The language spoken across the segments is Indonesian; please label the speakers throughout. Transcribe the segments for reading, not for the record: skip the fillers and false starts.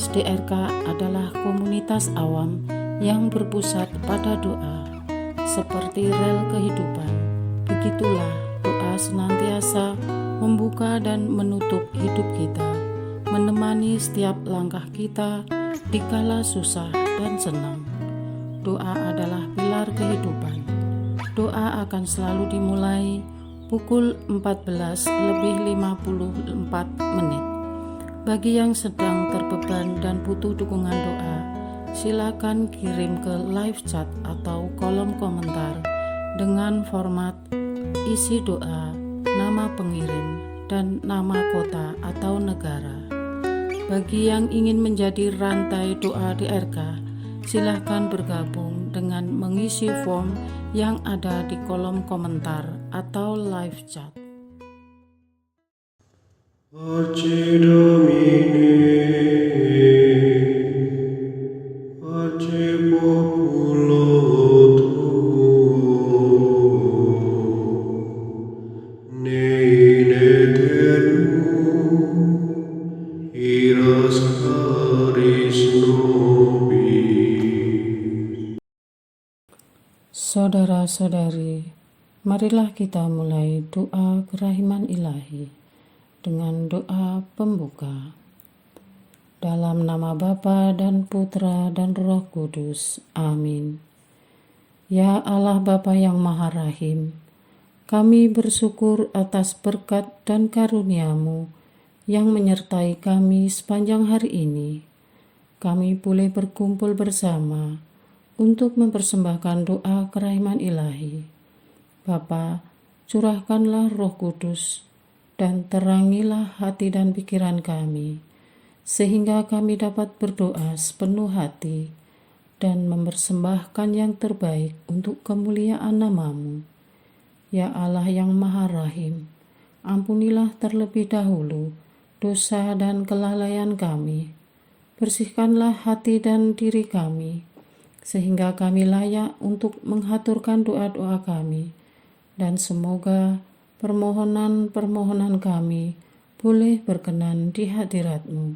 Speaker 1: Komunitas DRK adalah komunitas awam yang berpusat pada doa, seperti rel kehidupan. Begitulah doa senantiasa membuka dan menutup hidup kita, menemani setiap langkah kita di kala susah dan senang. Doa adalah pilar kehidupan. Doa akan selalu dimulai pukul 14:54. Bagi yang sedang terbeban dan butuh dukungan doa, silakan kirim ke live chat atau kolom komentar dengan format isi doa, nama pengirim, dan nama kota atau negara. Bagi yang ingin menjadi rantai doa DRK, silakan bergabung dengan mengisi form yang ada di kolom komentar atau live chat.
Speaker 2: Pace Domini, pace populo tuo, ne in aeternum, iras caris nobis.
Speaker 1: Saudara-saudari, marilah kita mulai doa kerahiman ilahi dengan doa pembuka. Dalam nama Bapa dan Putra dan Roh Kudus. Amin. Ya Allah Bapa yang Maha Rahim, kami bersyukur atas berkat dan karunia-Mu yang menyertai kami sepanjang hari ini. Kami boleh berkumpul bersama untuk mempersembahkan doa kerahiman ilahi. Bapa, curahkanlah Roh Kudus dan terangilah hati dan pikiran kami, sehingga kami dapat berdoa sepenuh hati dan mempersembahkan yang terbaik untuk kemuliaan nama-Mu. Ya Allah yang Maha Rahim, ampunilah terlebih dahulu dosa dan kelalaian kami. Bersihkanlah hati dan diri kami, sehingga kami layak untuk menghaturkan doa-doa kami, dan semoga permohonan-permohonan kami boleh berkenan di hadirat-Mu.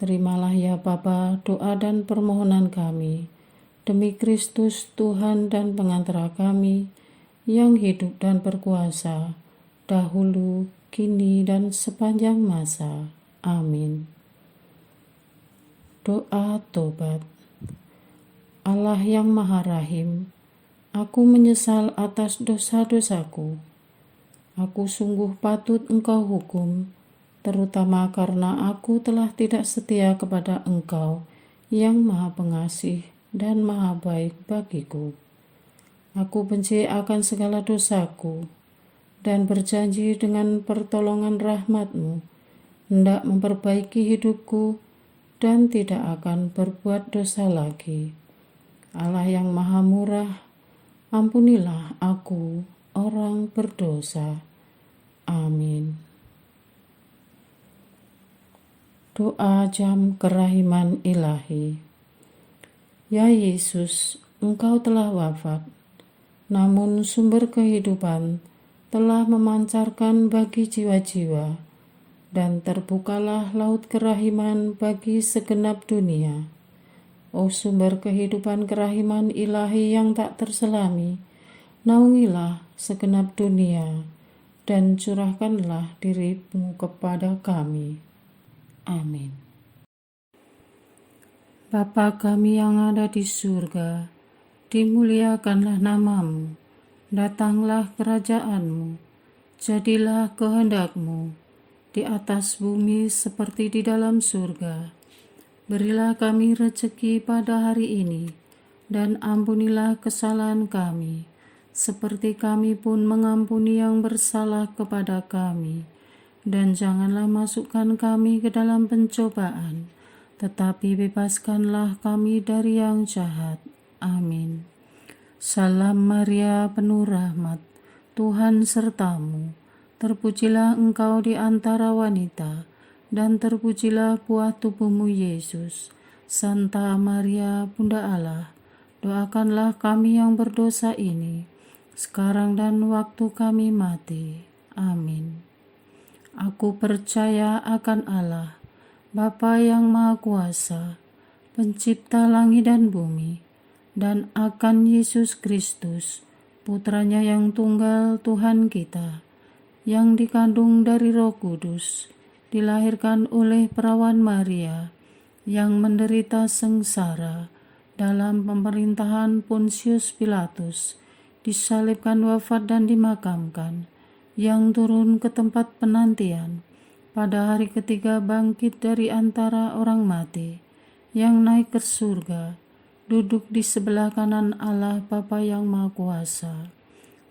Speaker 1: Terimalah ya Bapa doa dan permohonan kami, demi Kristus Tuhan dan pengantara kami, yang hidup dan berkuasa, dahulu, kini, dan sepanjang masa. Amin. Doa tobat. Allah yang Maha Rahim, aku menyesal atas dosa-dosaku. Aku sungguh patut Engkau hukum, terutama karena aku telah tidak setia kepada Engkau yang Maha Pengasih dan Maha Baik bagiku. Aku benci akan segala dosaku dan berjanji dengan pertolongan rahmat-Mu hendak memperbaiki hidupku dan tidak akan berbuat dosa lagi. Allah yang Maha Murah, ampunilah aku, orang berdosa. Amin. Doa jam kerahiman ilahi. Ya Yesus, Engkau telah wafat, namun sumber kehidupan telah memancarkan bagi jiwa-jiwa, dan terbukalah laut kerahiman bagi segenap dunia. O sumber kehidupan kerahiman ilahi yang tak terselami, naungilah segenap dunia, dan curahkanlah diri-Mu kepada kami. Amin. Bapa kami yang ada di surga, dimuliakanlah nama-Mu, datanglah kerajaan-Mu, jadilah kehendak-Mu, di atas bumi seperti di dalam surga. Berilah kami rezeki pada hari ini, dan ampunilah kesalahan kami, seperti kami pun mengampuni yang bersalah kepada kami. Dan janganlah masukkan kami ke dalam pencobaan, tetapi bebaskanlah kami dari yang jahat. Amin. Salam Maria, penuh rahmat, Tuhan sertamu. Terpujilah engkau di antara wanita, dan terpujilah buah tubuhmu Yesus. Santa Maria, Bunda Allah, doakanlah kami yang berdosa ini, sekarang dan waktu kami mati. Amin. Aku percaya akan Allah, Bapa yang Maha Kuasa, Pencipta langit dan bumi, dan akan Yesus Kristus, Putranya yang tunggal Tuhan kita, yang dikandung dari Roh Kudus, dilahirkan oleh perawan Maria, yang menderita sengsara dalam pemerintahan Pontius Pilatus, disalibkan, wafat dan dimakamkan, yang turun ke tempat penantian, pada hari ketiga bangkit dari antara orang mati, yang naik ke surga, duduk di sebelah kanan Allah Bapa yang Maha Kuasa.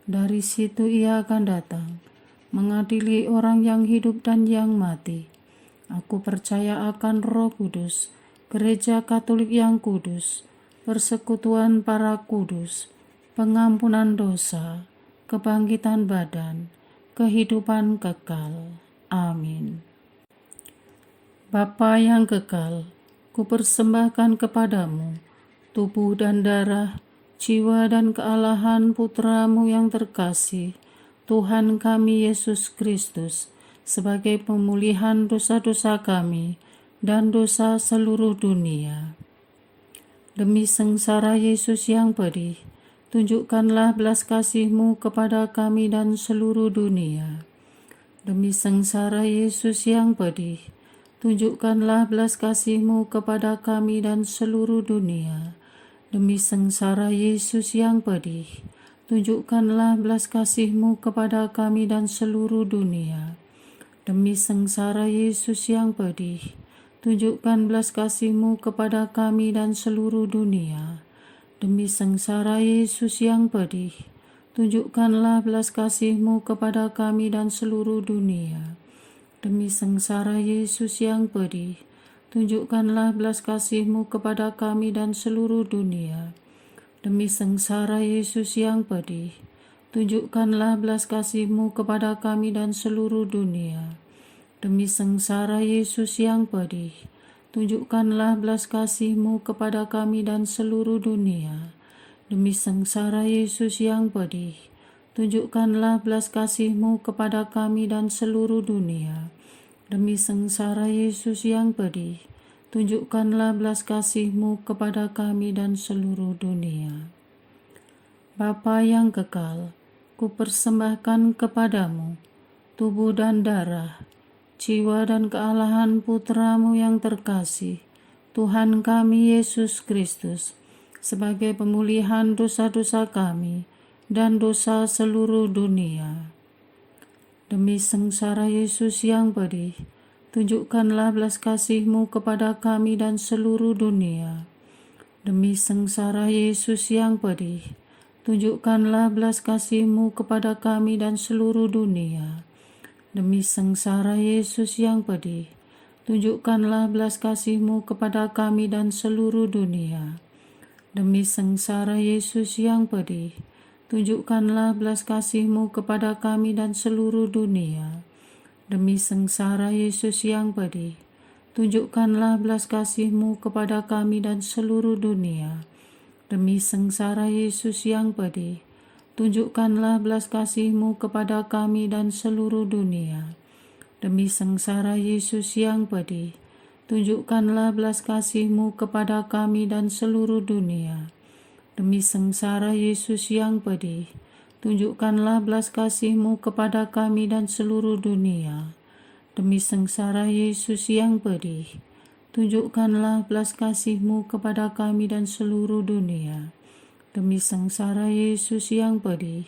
Speaker 1: Dari situ Ia akan datang, mengadili orang yang hidup dan yang mati. Aku percaya akan Roh Kudus, Gereja Katolik yang kudus, persekutuan para kudus, pengampunan dosa, kebangkitan badan, kehidupan kekal. Amin. Bapa yang kekal, kupersembahkan kepadamu tubuh dan darah, jiwa dan kealahan Putramu yang terkasih, Tuhan kami Yesus Kristus, sebagai pemulihan dosa-dosa kami dan dosa seluruh dunia. Demi sengsara Yesus yang pedih, tunjukkanlah belas kasih-Mu kepada kami dan seluruh dunia. Demi sengsara Yesus yang pedih, tunjukkanlah belas kasih-Mu kepada kami dan seluruh dunia. Demi sengsara Yesus yang pedih, tunjukkanlah belas kasih-Mu kepada kami dan seluruh dunia. Demi sengsara Yesus yang pedih, tunjukkan belas kasih-Mu kepada kami dan seluruh dunia. Demi sengsara Yesus yang pedih, tunjukkanlah belas kasih-Mu kepada kami dan seluruh dunia. Demi sengsara Yesus yang pedih, tunjukkanlah belas kasih-Mu kepada kami dan seluruh dunia. Demi sengsara Yesus yang pedih, tunjukkanlah belas kasih-Mu kepada kami dan seluruh dunia. Demi sengsara Yesus yang pedih, tunjukkanlah belas kasih-Mu kepada kami dan seluruh dunia. Demi sengsara Yesus yang pedih, tunjukkanlah belas kasih-Mu kepada kami dan seluruh dunia. Demi sengsara Yesus yang pedih, tunjukkanlah belas kasih-Mu kepada kami dan seluruh dunia. Bapa yang kekal, kupersembahkan kepadamu tubuh dan darah, jiwa dan kealahan Putramu yang terkasih, Tuhan kami Yesus Kristus, sebagai pemulihan dosa-dosa kami dan dosa seluruh dunia. Demi sengsara Yesus yang pedih, tunjukkanlah belas kasih-Mu kepada kami dan seluruh dunia. Demi sengsara Yesus yang pedih, tunjukkanlah belas kasih-Mu kepada kami dan seluruh dunia. Demi sengsara Yesus yang pedih, tunjukkanlah belas kasih-Mu kepada kami dan seluruh dunia. Demi sengsara Yesus yang pedih, tunjukkanlah belas kasih-Mu kepada kami dan seluruh dunia. Demi sengsara Yesus yang pedih, tunjukkanlah belas kasih-Mu kepada kami dan seluruh dunia. Demi sengsara Yesus yang pedih, tunjukkanlah belas kasih-Mu kepada kami dan seluruh dunia. Demi sengsara Yesus yang pedih, tunjukkanlah belas kasih-Mu kepada kami dan seluruh dunia. Demi sengsara Yesus yang pedih, tunjukkanlah belas kasih-Mu kepada kami dan seluruh dunia. Demi sengsara Yesus yang pedih, tunjukkanlah belas kasih-Mu kepada kami dan seluruh dunia. Demi sengsara Yesus yang pedih,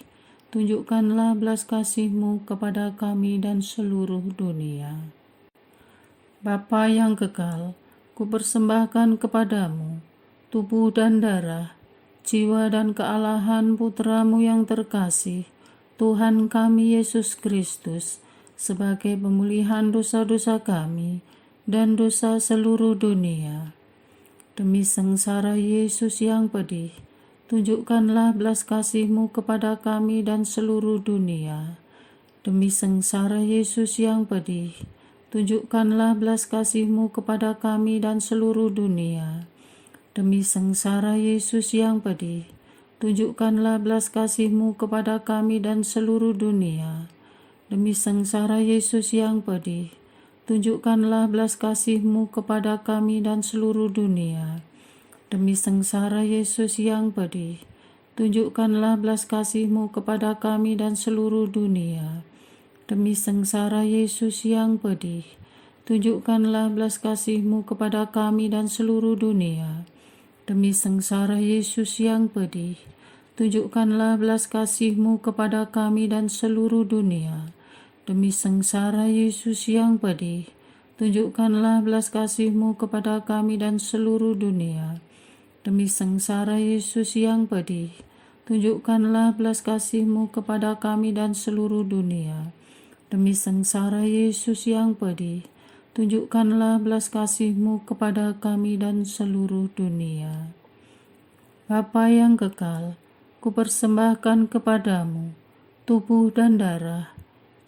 Speaker 1: tunjukkanlah belas kasih-Mu kepada kami dan seluruh dunia. Bapa yang kekal, kupersembahkan kepadamu tubuh dan darah, jiwa dan kealahan Putramu yang terkasih, Tuhan kami Yesus Kristus, sebagai pemulihan dosa-dosa kami dan dosa seluruh dunia. Demi sengsara Yesus yang pedih, tunjukkanlah belas kasih-Mu kepada kami dan seluruh dunia. Demi sengsara Yesus yang pedih, tunjukkanlah belas kasih-Mu kepada kami dan seluruh dunia. Demi sengsara Yesus yang pedih, tunjukkanlah belas kasih-Mu kepada kami dan seluruh dunia. Demi sengsara Yesus yang pedih, tunjukkanlah belas kasih-Mu kepada kami dan seluruh dunia. Demi sengsara Yesus yang pedih, tunjukkanlah belas kasih-Mu kepada kami dan seluruh dunia. Demi sengsara Yesus yang pedih, tunjukkanlah belas kasih-Mu kepada kami dan seluruh dunia. Demi sengsara Yesus yang pedih, tunjukkanlah belas kasih-Mu kepada kami dan seluruh dunia. Demi sengsara Yesus yang pedih, tunjukkanlah belas kasih-Mu kepada kami dan seluruh dunia. Demi sengsara Yesus yang pedih, tunjukkanlah belas kasih-Mu kepada kami dan seluruh dunia. Demi sengsara Yesus yang pedih, tunjukkanlah belas kasih-Mu kepada kami dan seluruh dunia. Bapa yang kekal, kupersembahkan kepadamu tubuh dan darah,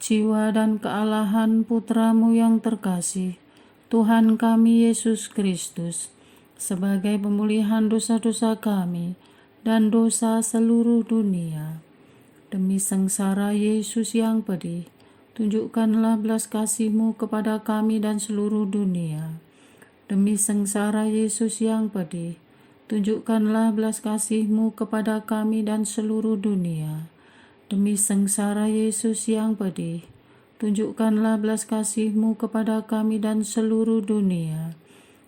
Speaker 1: jiwa dan kealahan Putra-Mu yang terkasih, Tuhan kami Yesus Kristus, sebagai pemulihan dosa-dosa kami dan dosa seluruh dunia. Demi sengsara Yesus yang pedih, tunjukkanlah belas kasih-Mu kepada kami dan seluruh dunia. Demi sengsara Yesus yang pedih, tunjukkanlah belas kasih-Mu kepada kami dan seluruh dunia. Demi sengsara Yesus yang pedih, tunjukkanlah belas kasih-Mu kepada kami dan seluruh dunia.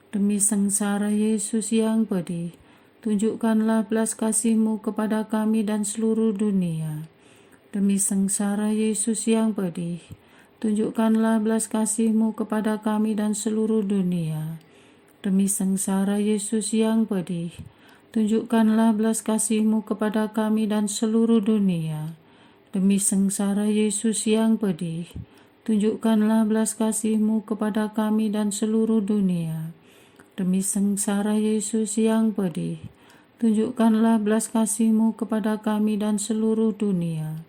Speaker 1: Demi sengsara Yesus yang pedih, tunjukkanlah belas kasih-Mu kepada kami dan seluruh dunia. Demi sengsara Yesus yang pedih, tunjukkanlah belas kasih-Mu kepada kami dan seluruh dunia. Demi sengsara Yesus yang pedih, tunjukkanlah belas kasih-Mu kepada kami dan seluruh dunia. Demi sengsara Yesus yang pedih, tunjukkanlah belas kasih-Mu kepada kami dan seluruh dunia. Demi sengsara Yesus yang pedih, tunjukkanlah belas kasih-Mu kepada kami dan seluruh dunia.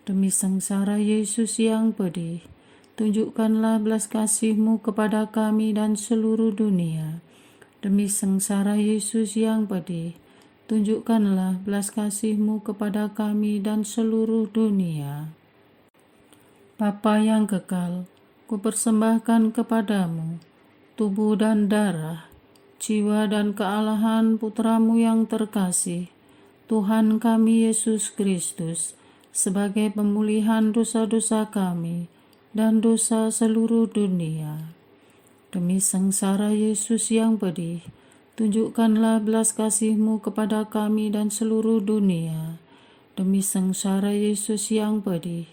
Speaker 1: Demi sengsara Yesus yang pedih, tunjukkanlah belas kasih-Mu kepada kami dan seluruh dunia. Demi sengsara Yesus yang pedih, tunjukkanlah belas kasih-Mu kepada kami dan seluruh dunia. Bapa yang kekal, kupersembahkan kepadamu tubuh dan darah, jiwa dan kealahan Putra-Mu yang terkasih, Tuhan kami Yesus Kristus, sebagai pemulihan dosa-dosa kami dan dosa seluruh dunia. Demi sengsara Yesus yang pedih, tunjukkanlah belas kasih-Mu kepada kami dan seluruh dunia. Demi sengsara Yesus yang pedih,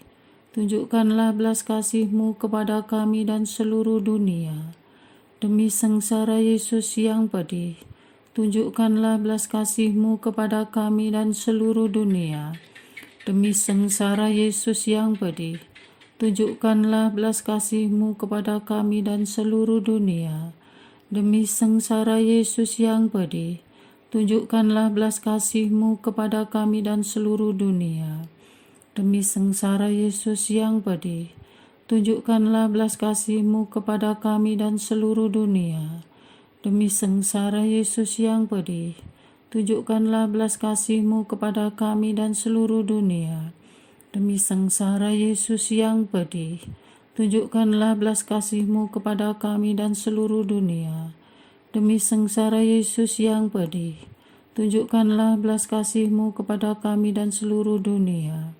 Speaker 1: tunjukkanlah belas kasih-Mu kepada kami dan seluruh dunia. Demi sengsara Yesus yang pedih, tunjukkanlah belas kasih-Mu kepada kami dan seluruh dunia. Demi sengsara Yesus yang pedih, tunjukkanlah belas kasih-Mu kepada kami dan seluruh dunia. Demi sengsara Yesus yang pedih, tunjukkanlah belas kasih-Mu kepada kami dan seluruh dunia. Demi sengsara Yesus yang pedih, tunjukkanlah belas kasih-Mu kepada kami dan seluruh dunia. Demi sengsara Yesus yang pedih, tunjukkanlah belas kasih-Mu kepada kami dan seluruh dunia. Demi sengsara Yesus yang pedih, tunjukkanlah belas kasih-Mu kepada kami dan seluruh dunia. Demi sengsara Yesus yang pedih, tunjukkanlah belas kasih-Mu kepada kami dan seluruh dunia.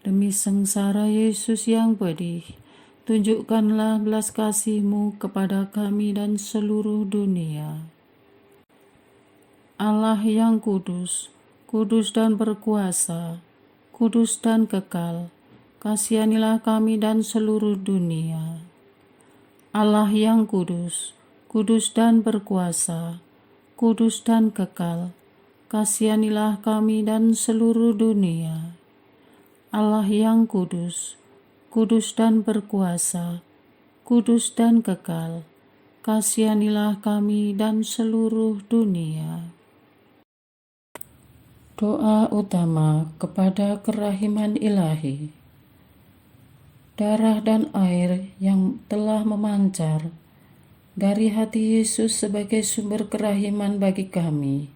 Speaker 1: Demi sengsara Yesus yang pedih, tunjukkanlah belas kasih-Mu kepada kami dan seluruh dunia. Allah yang kudus, kudus dan berkuasa, kudus dan kekal, kasihanilah kami dan seluruh dunia. Allah yang kudus, kudus dan berkuasa, kudus dan kekal, kasihanilah kami dan seluruh dunia. Allah yang kudus, kudus dan berkuasa, kudus dan kekal, kasihanilah kami dan seluruh dunia. Doa utama kepada kerahiman ilahi. Darah dan air yang telah memancar dari hati Yesus sebagai sumber kerahiman bagi kami,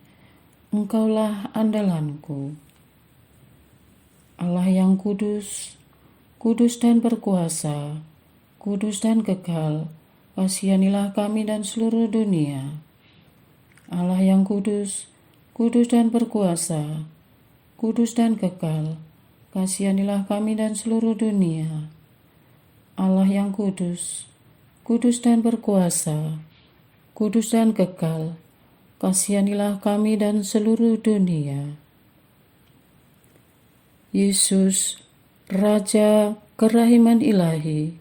Speaker 1: Engkaulah andalanku. Allah yang kudus, kudus dan berkuasa, kudus dan kekal, kasihanilah kami dan seluruh dunia. Allah yang kudus, kudus dan berkuasa, kudus dan kekal, kasihanilah kami dan seluruh dunia. Allah yang kudus, kudus dan berkuasa, kudus dan kekal, kasihanilah kami dan seluruh dunia. Yesus, Raja kerahiman ilahi,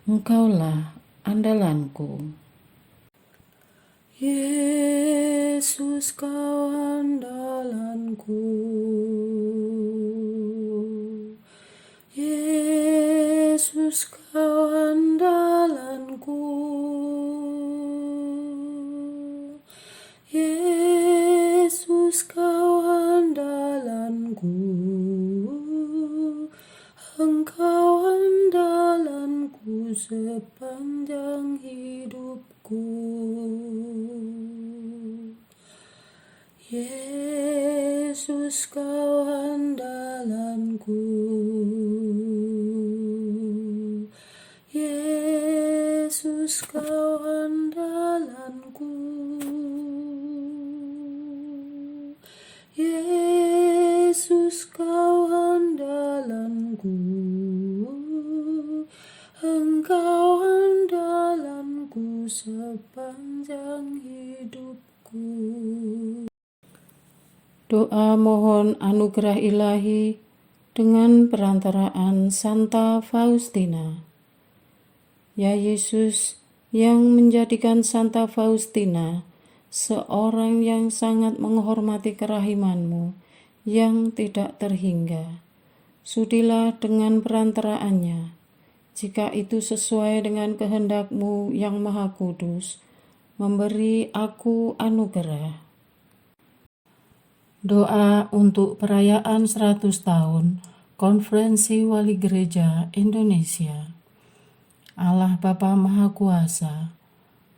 Speaker 1: Engkaulah andalanku. Yesus, Kau andalanku. Yesus, Kau andalanku. Yesus, Kau andalanku. Engkau andalanku sepanjang hidupku. Yesus, Kau andalanku. Yesus, Kau andalanku. Yesus, Kau andalanku. Engkau andalanku sepanjang hidupku. Doa mohon anugerah ilahi dengan perantaraan Santa Faustina. Ya Yesus, yang menjadikan Santa Faustina seorang yang sangat menghormati kerahiman-Mu yang tidak terhingga, sudilah dengan perantaraannya, jika itu sesuai dengan kehendak-Mu yang maha kudus, memberi aku anugerah. Doa untuk perayaan 100 tahun Konferensi Wali Gereja Indonesia. Allah Bapa Maha Kuasa,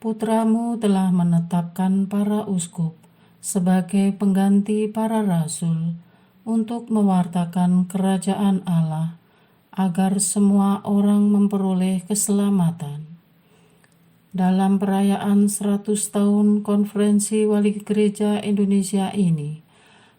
Speaker 1: Putra-Mu telah menetapkan para uskup sebagai pengganti para rasul untuk mewartakan kerajaan Allah agar semua orang memperoleh keselamatan. Dalam perayaan 100 tahun Konferensi Wali Gereja Indonesia ini,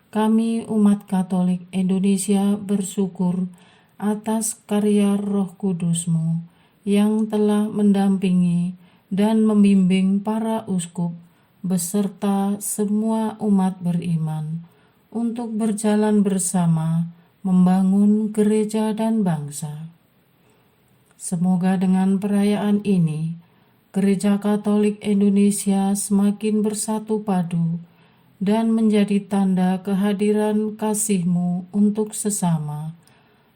Speaker 1: kami umat Katolik Indonesia bersyukur atas karya Roh Kudus-Mu yang telah mendampingi dan membimbing para uskup beserta semua umat beriman untuk berjalan bersama membangun gereja dan bangsa. Semoga dengan perayaan ini, Gereja Katolik Indonesia semakin bersatu padu dan menjadi tanda kehadiran kasih-Mu untuk sesama,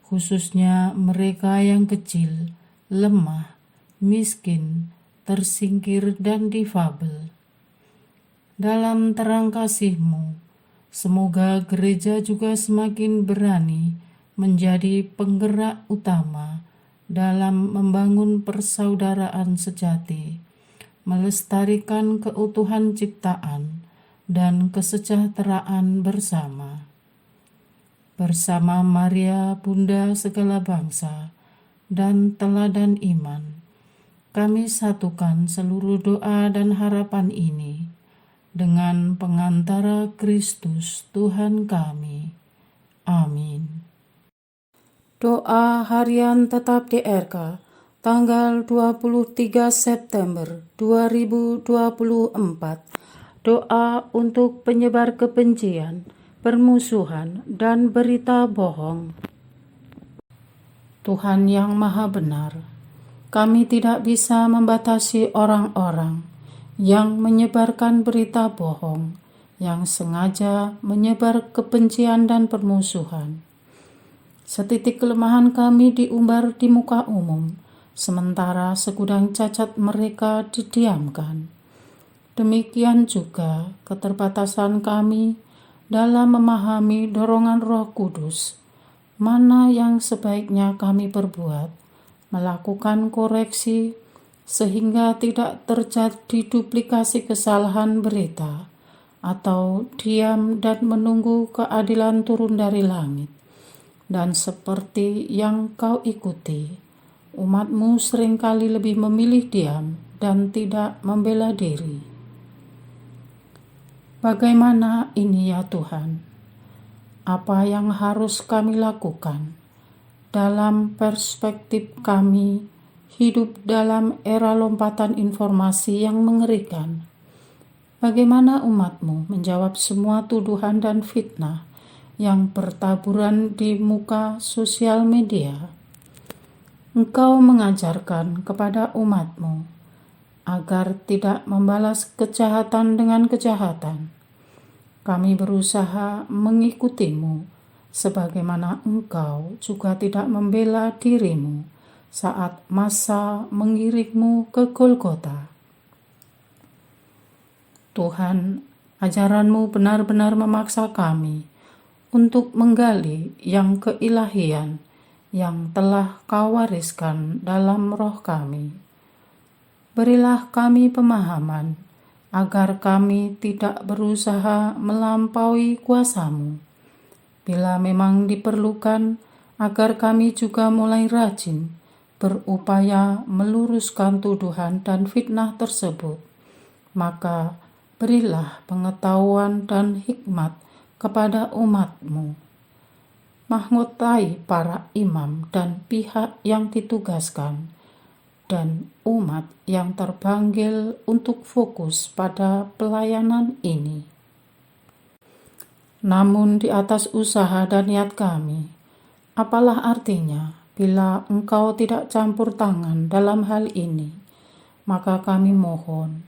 Speaker 1: khususnya mereka yang kecil, lemah, miskin, tersingkir, dan difabel. Dalam terang kasih-Mu, semoga gereja juga semakin berani menjadi penggerak utama dalam membangun persaudaraan sejati, melestarikan keutuhan ciptaan, dan kesejahteraan bersama. Bersama Maria, Bunda segala bangsa, dan teladan iman, kami satukan seluruh doa dan harapan ini dengan pengantara Kristus Tuhan kami. Amin. Doa harian tetap DRK tanggal 23 September 2024. Doa untuk penyebar kebencian, permusuhan, dan berita bohong. Tuhan yang Maha Benar, kami tidak bisa membatasi orang-orang yang menyebarkan berita bohong, yang sengaja menyebar kebencian dan permusuhan. Setitik kelemahan kami diumbar di muka umum, sementara segudang cacat mereka didiamkan. Demikian juga keterbatasan kami dalam memahami dorongan Roh Kudus, mana yang sebaiknya kami perbuat, melakukan koreksi, sehingga tidak terjadi duplikasi kesalahan berita, atau diam dan menunggu keadilan turun dari langit. Dan seperti yang Kau ikuti, umat-Mu seringkali lebih memilih diam dan tidak membela diri. Bagaimana ini ya Tuhan? Apa yang harus kami lakukan dalam perspektif kami hidup dalam era lompatan informasi yang mengerikan? Bagaimana umat-Mu menjawab semua tuduhan dan fitnah yang bertaburan di muka sosial media? Engkau mengajarkan kepada umat-Mu agar tidak membalas kejahatan dengan kejahatan. Kami berusaha mengikuti-Mu, sebagaimana Engkau juga tidak membela diri-Mu saat masa mengiring-Mu ke Golgota. Tuhan, ajaran-Mu benar-benar memaksa kami untuk menggali yang keilahian yang telah Kau wariskan dalam roh kami. Berilah kami pemahaman agar kami tidak berusaha melampaui kuasa-Mu. Bila memang diperlukan, agar kami juga mulai rajin berupaya meluruskan tuduhan dan fitnah tersebut, maka berilah pengetahuan dan hikmat kepada umat-Mu. Mahkotai para imam dan pihak yang ditugaskan, dan umat yang terpanggil untuk fokus pada pelayanan ini. Namun di atas usaha dan niat kami, apalah artinya bila Engkau tidak campur tangan dalam hal ini? Maka kami mohon,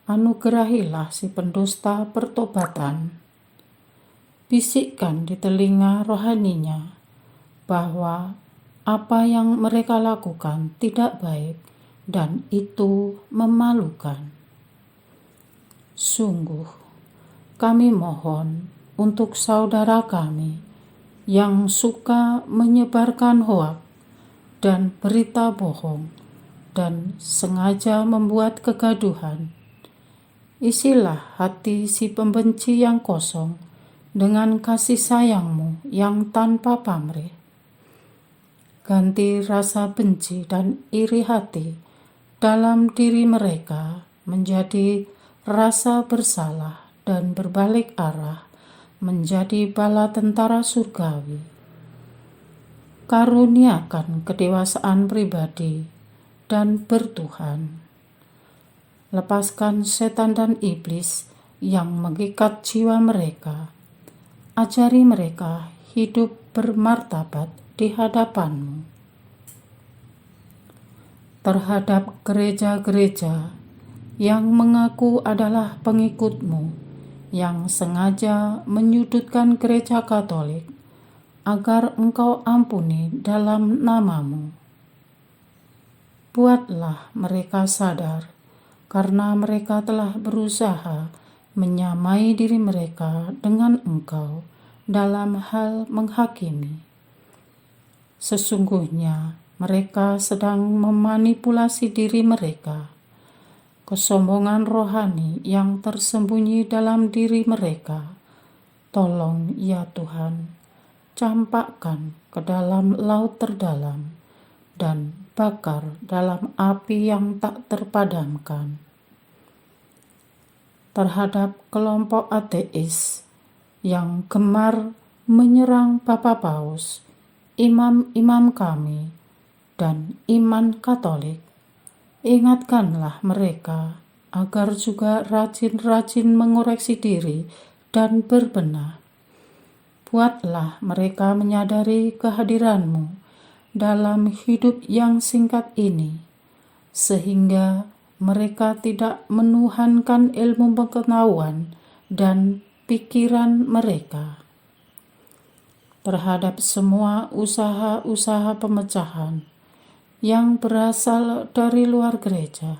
Speaker 1: anugerahilah si pendusta pertobatan. Bisikkan di telinga rohaninya bahwa apa yang mereka lakukan tidak baik dan itu memalukan. Sungguh, kami mohon untuk saudara kami yang suka menyebarkan hoak dan berita bohong dan sengaja membuat kegaduhan. Isilah hati si pembenci yang kosong dengan kasih sayang-Mu yang tanpa pamrih. Ganti rasa benci dan iri hati dalam diri mereka menjadi rasa bersalah dan berbalik arah menjadi bala tentara surgawi. Karuniakan kedewasaan pribadi dan bertuhan. Lepaskan setan dan iblis yang mengikat jiwa mereka. Ajari mereka hidup bermartabat di hadapan-Mu. Terhadap gereja-gereja yang mengaku adalah pengikut-Mu, yang sengaja menyudutkan gereja Katolik, agar Engkau ampuni dalam nama-Mu. Buatlah mereka sadar, karena mereka telah berusaha menyamai diri mereka dengan Engkau dalam hal menghakimi. Sesungguhnya mereka sedang memanipulasi diri mereka. Kesombongan rohani yang tersembunyi dalam diri mereka, tolong ya Tuhan, campakkan ke dalam laut terdalam dan bakar dalam api yang tak terpadamkan. Terhadap kelompok ateis yang gemar menyerang Bapak Paus, imam-imam kami, dan iman Katolik, ingatkanlah mereka agar juga rajin-rajin mengoreksi diri dan berbenah. Buatlah mereka menyadari kehadiran-Mu dalam hidup yang singkat ini, sehingga mereka tidak menuhankan ilmu pengetahuan dan pikiran mereka. Terhadap semua usaha-usaha pemecahan yang berasal dari luar gereja,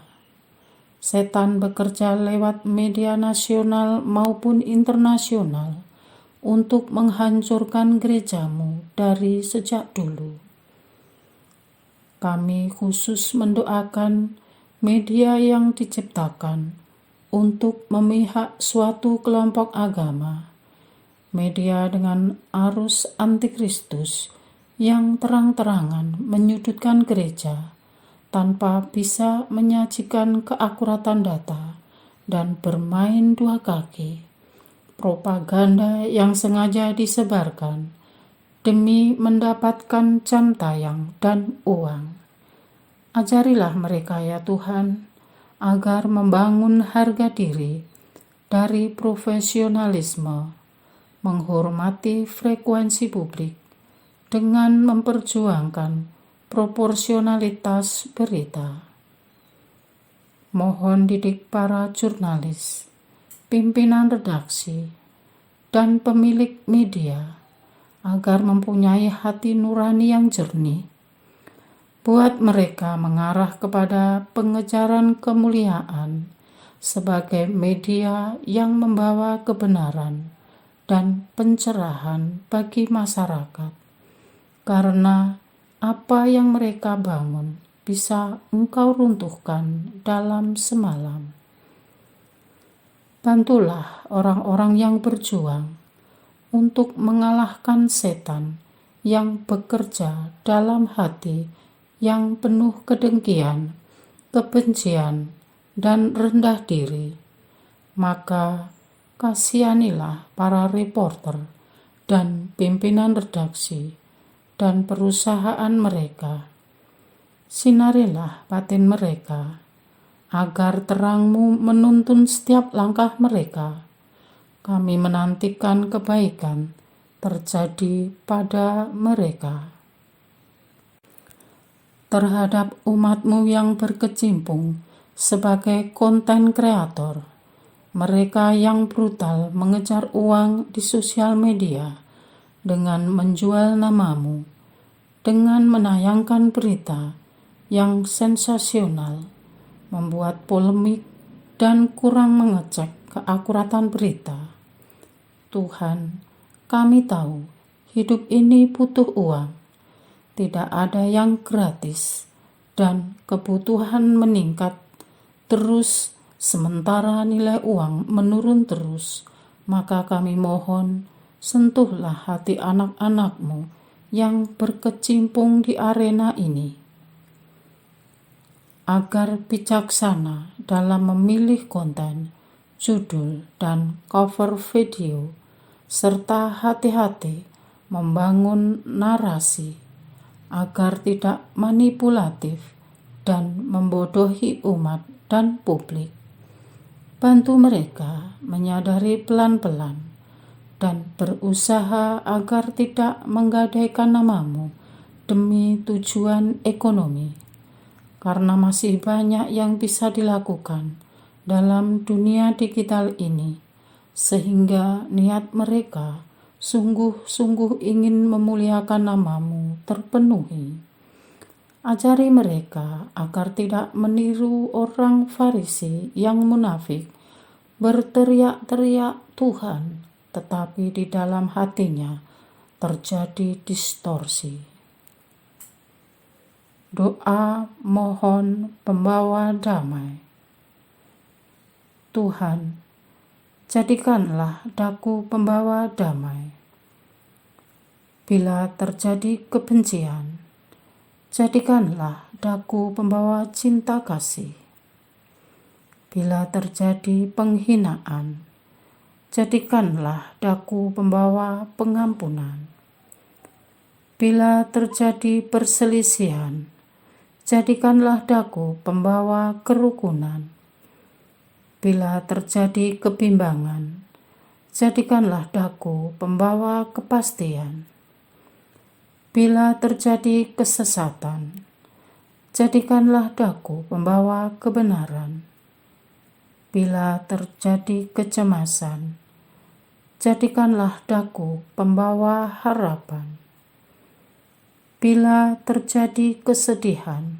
Speaker 1: setan bekerja lewat media nasional maupun internasional untuk menghancurkan gereja-Mu dari sejak dulu. Kami khusus mendoakan media yang diciptakan untuk memihak suatu kelompok agama, media dengan arus antikristus yang terang-terangan menyudutkan gereja tanpa bisa menyajikan keakuratan data dan bermain dua kaki, propaganda yang sengaja disebarkan demi mendapatkan jam tayang dan uang. Ajarilah mereka ya Tuhan, agar membangun harga diri dari profesionalisme, menghormati frekuensi publik dengan memperjuangkan proporsionalitas berita. Mohon didik para jurnalis, pimpinan redaksi, dan pemilik media agar mempunyai hati nurani yang jernih. Buat mereka mengarah kepada pengejaran kemuliaan sebagai media yang membawa kebenaran dan pencerahan bagi masyarakat. Karena apa yang mereka bangun bisa Engkau runtuhkan dalam semalam. Bantulah orang-orang yang berjuang untuk mengalahkan setan yang bekerja dalam hati yang penuh kedengkian, kebencian, dan rendah diri. Maka kasihanilah para reporter dan pimpinan redaksi dan perusahaan mereka. Sinarilah batin mereka, agar terang-Mu menuntun setiap langkah mereka. Kami menantikan kebaikan terjadi pada mereka. Terhadap umat-Mu yang berkecimpung sebagai konten kreator, mereka yang brutal mengejar uang di sosial media dengan menjual nama-Mu, dengan menayangkan berita yang sensasional, membuat polemik, dan kurang mengecek keakuratan berita. Tuhan, kami tahu hidup ini butuh uang. Tidak ada yang gratis, dan kebutuhan meningkat terus sementara nilai uang menurun terus. Maka kami mohon, sentuhlah hati anak-anak-Mu yang berkecimpung di arena ini, agar bijaksana dalam memilih konten, judul, dan cover video, serta hati-hati membangun narasi agar tidak manipulatif dan membodohi umat dan publik. Bantu mereka menyadari pelan-pelan dan berusaha agar tidak menggadaikan nama-Mu demi tujuan ekonomi, karena masih banyak yang bisa dilakukan dalam dunia digital ini, sehingga niat mereka sungguh-sungguh ingin memuliakan nama-Mu terpenuhi. Ajari mereka agar tidak meniru orang Farisi yang munafik, berteriak-teriak Tuhan, tetapi di dalam hatinya terjadi distorsi. Doa mohon pembawa damai. Tuhan, jadikanlah daku pembawa damai. Bila terjadi kebencian, jadikanlah daku pembawa cinta kasih. Bila terjadi penghinaan, jadikanlah daku pembawa pengampunan. Bila terjadi perselisihan, jadikanlah daku pembawa kerukunan. Bila terjadi kebimbangan, jadikanlah daku pembawa kepastian. Bila terjadi kesesatan, jadikanlah daku pembawa kebenaran. Bila terjadi kecemasan, jadikanlah daku pembawa harapan. Bila terjadi kesedihan,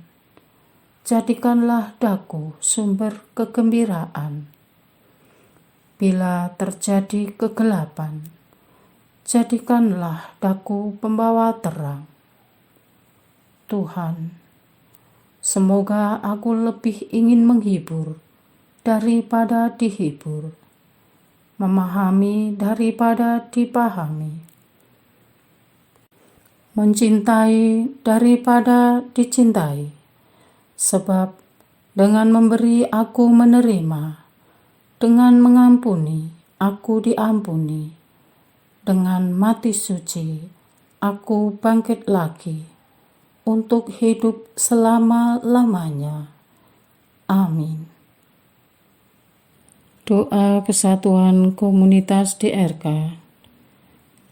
Speaker 1: jadikanlah daku sumber kegembiraan. Bila terjadi kegelapan, jadikanlah daku pembawa terang. Tuhan, semoga aku lebih ingin menghibur daripada dihibur, memahami daripada dipahami. mencintai daripada dicintai. Sebab dengan memberi aku menerima, dengan mengampuni aku diampuni, dengan mati suci aku bangkit lagi untuk hidup selama-lamanya. Amin. Doa kesatuan komunitas DRK.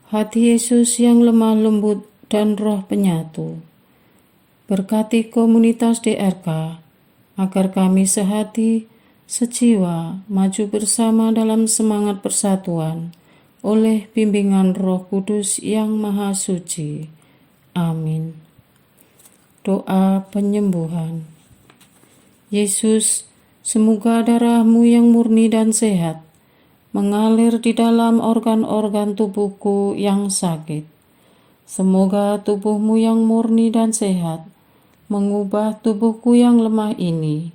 Speaker 1: Hati Yesus yang lemah lembut dan roh penyatu, berkati komunitas DRK agar kami sehati, sejiwa, maju bersama dalam semangat persatuan oleh bimbingan Roh Kudus yang Maha Suci. Amin. Doa penyembuhan. Yesus, semoga darah-Mu yang murni dan sehat mengalir di dalam organ-organ tubuhku yang sakit. Semoga tubuh-Mu yang murni dan sehat mengubah tubuhku yang lemah ini,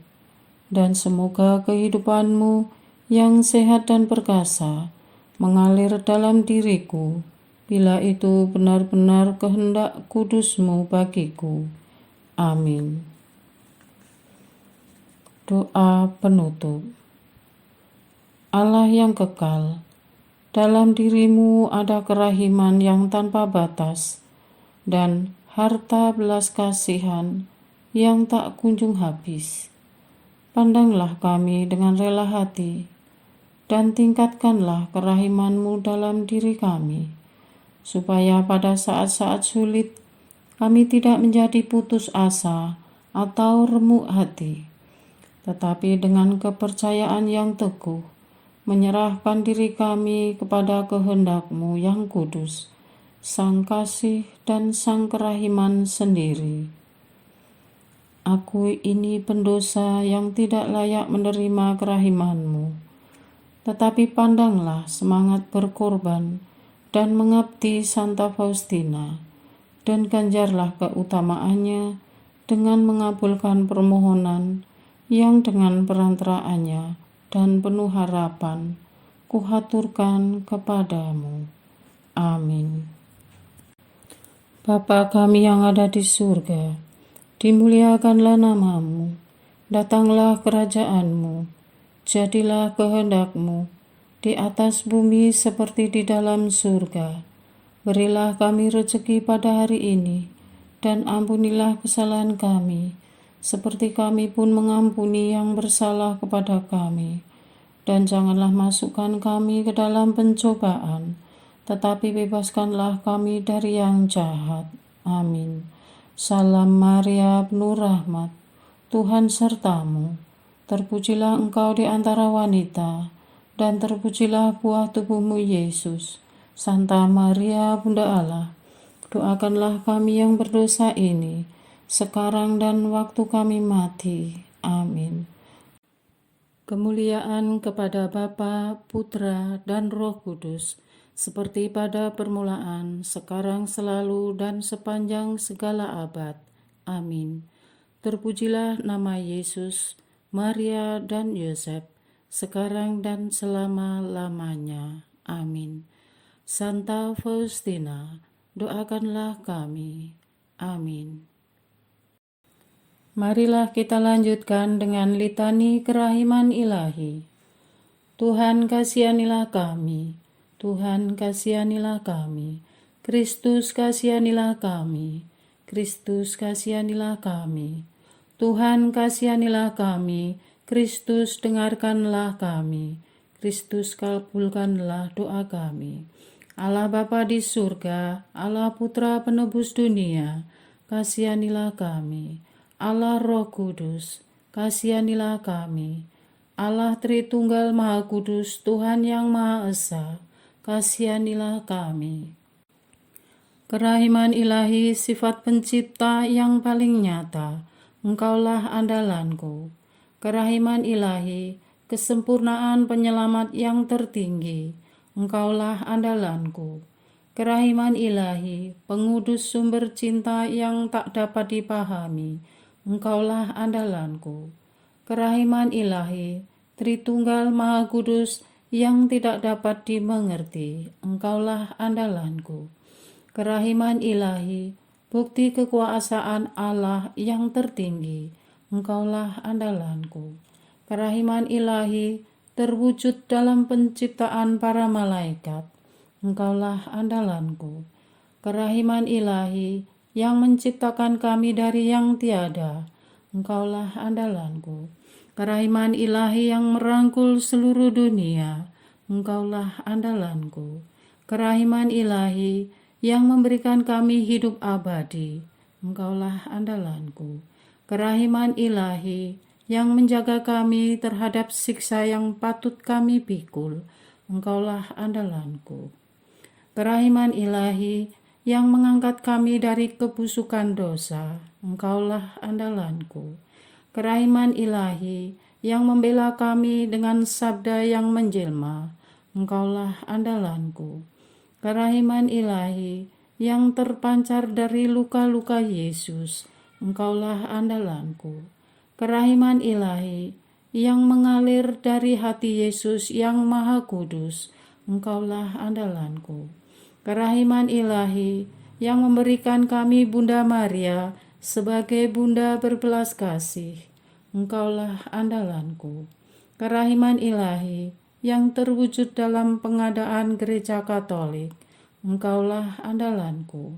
Speaker 1: dan semoga kehidupan-Mu yang sehat dan perkasa mengalir dalam diriku, bila itu benar-benar kehendak kudus-Mu bagiku. Amin. Doa penutup. Allah yang kekal, dalam diri-Mu ada kerahiman yang tanpa batas dan harta belas kasihan yang tak kunjung habis. Pandanglah kami dengan rela hati dan tingkatkanlah kerahiman-Mu dalam diri kami, supaya pada saat-saat sulit kami tidak menjadi putus asa atau remuk hati, tetapi dengan kepercayaan yang teguh menyerahkan diri kami kepada kehendak-Mu yang kudus, Sang Kasih dan Sang Kerahiman sendiri. Aku ini pendosa yang tidak layak menerima kerahiman-Mu, tetapi pandanglah semangat berkorban dan mengabdi Santa Faustina, dan ganjarlah keutamaannya dengan mengabulkan permohonan yang dengan perantaraannya dan penuh harapan kuhaturkan kepadamu. Amin. Bapa kami yang ada di surga, dimuliakanlah nama-Mu, datanglah kerajaan-Mu, jadilah kehendak-Mu di atas bumi seperti di dalam surga. Berilah kami rezeki pada hari ini, dan ampunilah kesalahan kami, seperti kami pun mengampuni yang bersalah kepada kami. Dan janganlah masukkan kami ke dalam pencobaan, tetapi bebaskanlah kami dari yang jahat. Amin. Salam Maria, penuh rahmat, Tuhan sertamu. Terpujilah engkau di antara wanita, dan terpujilah buah tubuhmu Yesus. Santa Maria, Bunda Allah, doakanlah kami yang berdosa ini, sekarang dan waktu kami mati. Amin. Kemuliaan kepada Bapa, Putra, dan Roh Kudus, seperti pada permulaan, sekarang, selalu, dan sepanjang segala abad. Amin. Terpujilah nama Yesus, Maria, dan Yosef, sekarang dan selama-lamanya. Amin. Santa Faustina, doakanlah kami. Amin. Marilah kita lanjutkan dengan litani kerahiman ilahi. Tuhan kasihanilah kami, Tuhan kasihanilah kami, Kristus kasihanilah kami, Kristus kasihanilah kami, Tuhan kasihanilah kami, Kristus dengarkanlah kami, Kristus kabulkanlah doa kami. Allah Bapa di surga, Allah Putra penebus dunia, kasihanilah kami. Allah Roh Kudus, kasihanilah kami. Allah Tritunggal Maha Kudus, Tuhan yang Maha Esa, kasihanilah kami. Kerahiman ilahi, sifat pencipta yang paling nyata, Engkaulah andalanku. Kerahiman ilahi, kesempurnaan penyelamat yang tertinggi, Engkaulah andalanku. Kerahiman ilahi, pengudus sumber cinta yang tak dapat dipahami, Engkaulah andalanku. Kerahiman ilahi, Tritunggal Maha Kudus yang tidak dapat dimengerti, Engkaulah andalanku. Kerahiman ilahi, bukti kekuasaan Allah yang tertinggi, Engkaulah andalanku. Kerahiman ilahi terwujud dalam penciptaan para malaikat, Engkaulah andalanku. Kerahiman ilahi yang menciptakan kami dari yang tiada, Engkaulah andalanku. Kerahiman ilahi yang merangkul seluruh dunia, Engkaulah andalanku. Kerahiman ilahi yang memberikan kami hidup abadi, Engkaulah andalanku. Kerahiman ilahi yang menjaga kami terhadap siksa yang patut kami pikul, Engkaulah andalanku. Kerahiman ilahi yang mengangkat kami dari kebusukan dosa, Engkaulah andalanku. Kerahiman ilahi yang membela kami dengan sabda yang menjelma, Engkaulah andalanku. Kerahiman ilahi yang terpancar dari luka-luka Yesus, Engkaulah andalanku. Kerahiman ilahi yang mengalir dari hati Yesus yang Maha Kudus, Engkaulah andalanku. Kerahiman ilahi yang memberikan kami Bunda Maria sebagai Bunda berbelas kasih, Engkaulah andalanku. Kerahiman ilahi yang terwujud dalam pengadaan gereja Katolik, Engkaulah andalanku.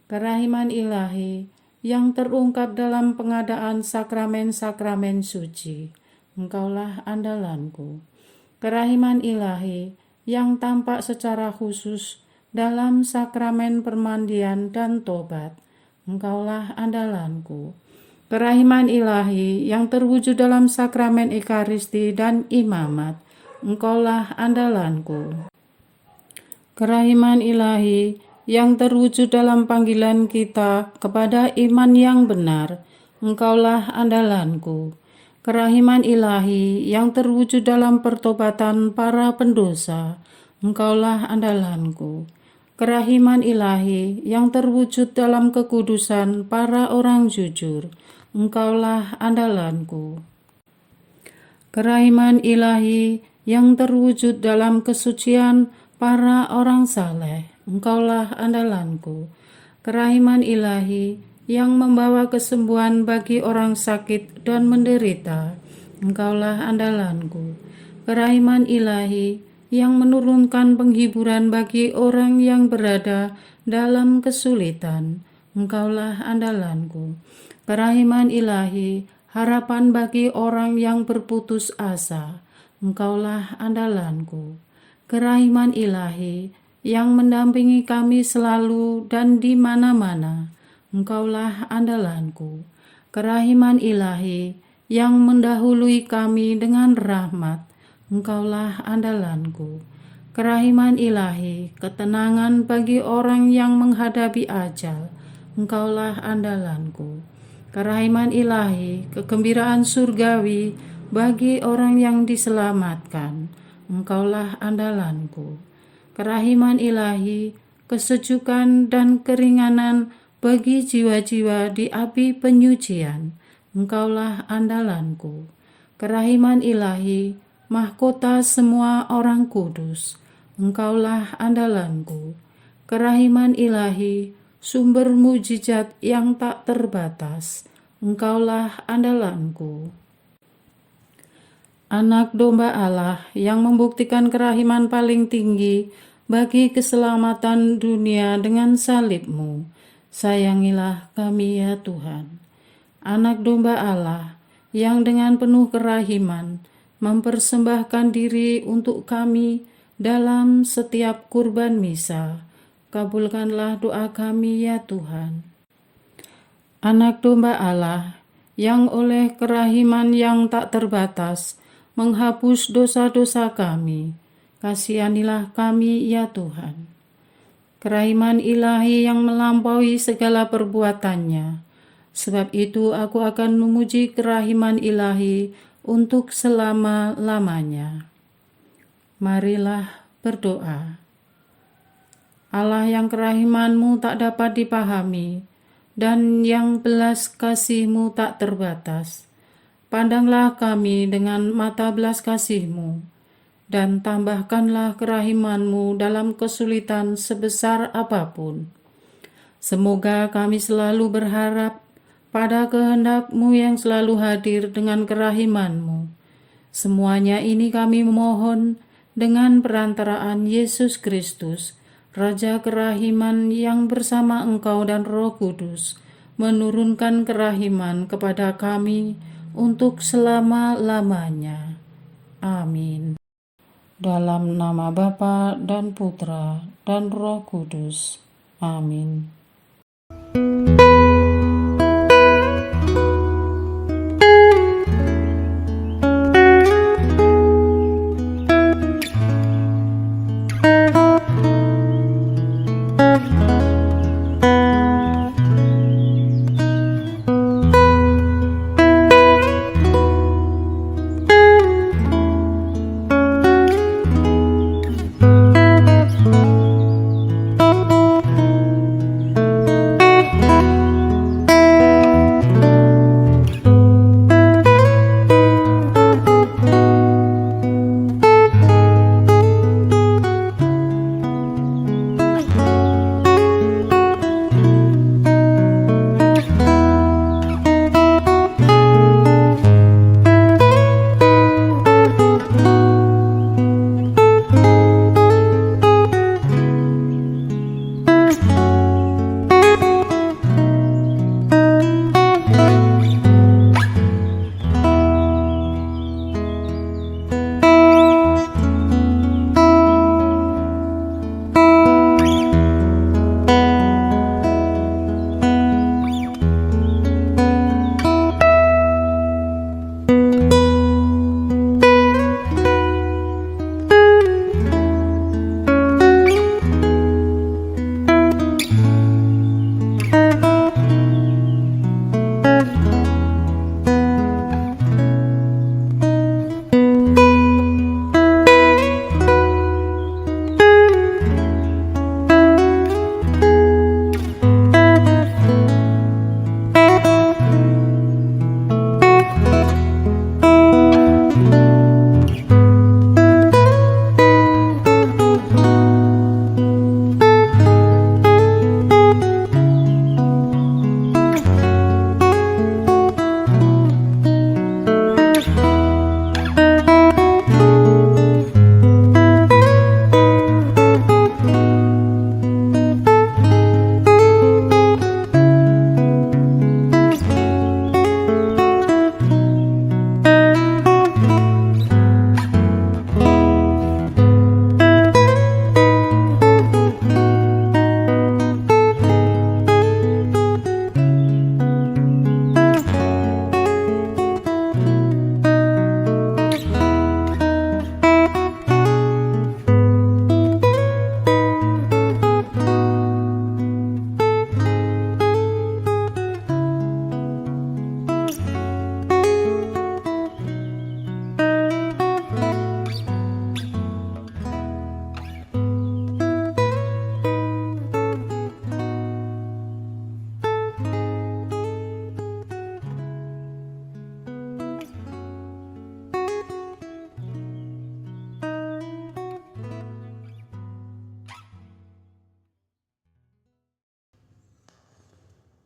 Speaker 1: Kerahiman ilahi yang terungkap dalam pengadaan sakramen-sakramen suci, Engkaulah andalanku. Kerahiman ilahi yang tampak secara khusus dalam sakramen permandian dan tobat, Engkaulah andalanku. Kerahiman ilahi yang terwujud dalam sakramen Ekaristi dan imamat, Engkaulah andalanku. Kerahiman ilahi yang terwujud dalam panggilan kita kepada iman yang benar, Engkaulah andalanku. Kerahiman ilahi yang terwujud dalam pertobatan para pendosa, Engkaulah andalanku. Kerahiman ilahi yang terwujud dalam kekudusan para orang jujur, Engkaulah andalanku. Kerahiman ilahi yang terwujud dalam kesucian para orang saleh, Engkaulah andalanku. Kerahiman ilahi yang membawa kesembuhan bagi orang sakit dan menderita, Engkaulah andalanku. Kerahiman ilahi yang menurunkan penghiburan bagi orang yang berada dalam kesulitan, Engkaulah andalanku. Kerahiman ilahi, harapan bagi orang yang berputus asa, Engkaulah andalanku. Kerahiman ilahi yang mendampingi kami selalu dan di mana-mana, Engkaulah andalanku. Kerahiman ilahi yang mendahului kami dengan rahmat, Engkaulah andalanku. Kerahiman ilahi, ketenangan bagi orang yang menghadapi ajal, Engkaulah andalanku. Kerahiman ilahi, kegembiraan surgawi bagi orang yang diselamatkan, Engkaulah andalanku. Kerahiman ilahi, kesejukan dan keringanan bagi jiwa-jiwa di api penyucian, Engkaulah andalanku. Kerahiman ilahi, mahkota semua orang kudus, Engkaulah andalanku. Kerahiman ilahi, sumber mujizat yang tak terbatas, Engkaulah andalanku. Anak domba Allah yang membuktikan kerahiman paling tinggi bagi keselamatan dunia dengan salib-Mu, sayangilah kami ya Tuhan. Anak domba Allah yang dengan penuh kerahiman mempersembahkan diri untuk kami dalam setiap kurban misa, kabulkanlah doa kami ya Tuhan. Anak domba Allah yang oleh kerahiman yang tak terbatas menghapus dosa-dosa kami, kasihanilah kami ya Tuhan. Kerahiman ilahi yang melampaui segala perbuatannya, sebab itu aku akan memuji kerahiman ilahi untuk selama-lamanya. Marilah berdoa. Allah yang kerahiman-Mu tak dapat dipahami dan yang belas kasih-Mu tak terbatas, pandanglah kami dengan mata belas kasih-Mu, dan tambahkanlah kerahiman-Mu dalam kesulitan sebesar apapun. Semoga kami selalu berharap pada kehendak-Mu yang selalu hadir dengan kerahiman-Mu. Semuanya ini kami mohon dengan perantaraan Yesus Kristus, Raja kerahiman yang bersama Engkau dan Roh Kudus, menurunkan kerahiman kepada kami untuk selama-lamanya. Amin. Dalam nama Bapa dan Putra dan Roh Kudus. Amin.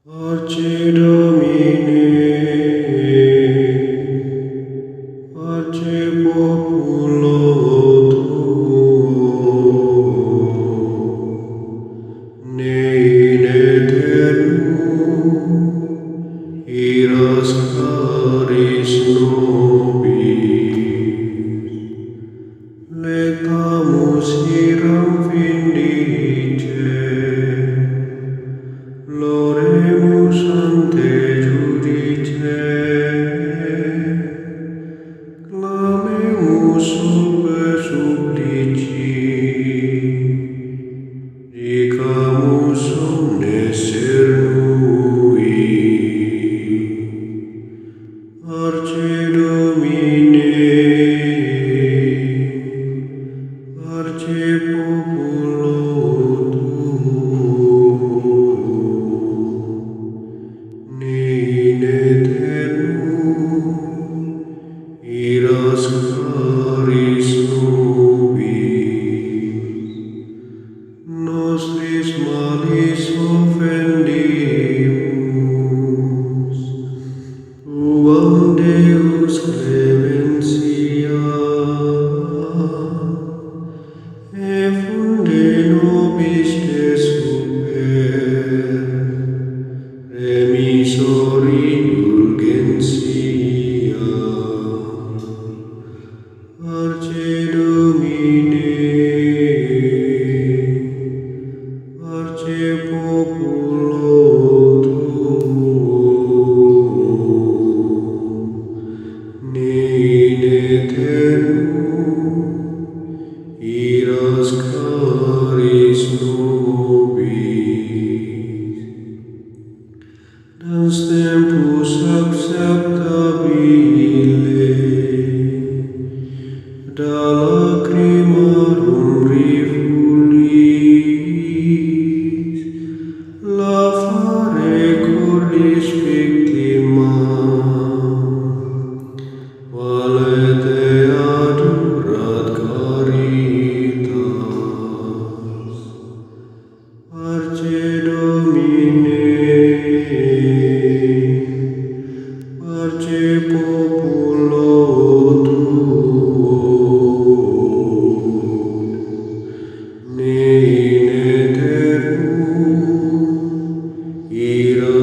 Speaker 2: Pace Domine, pace populo tuo, ne in aeternum, iras caris nobis, letamus iram vindice, Loremus ante judice, clamemus sube supplici, dicamus omnes cernui. Arce Domine, arce populo in aeternum, iras caris nobis, nostris malis offendemus, Arce populo tuum, in aeternum, iras caris nobis. Dans tempus acceptabile, da lacrimarum rifulis, lavare cordis victimam, valete adurat caritas. Parce Domine, parce populo tuum, in aeternum, ira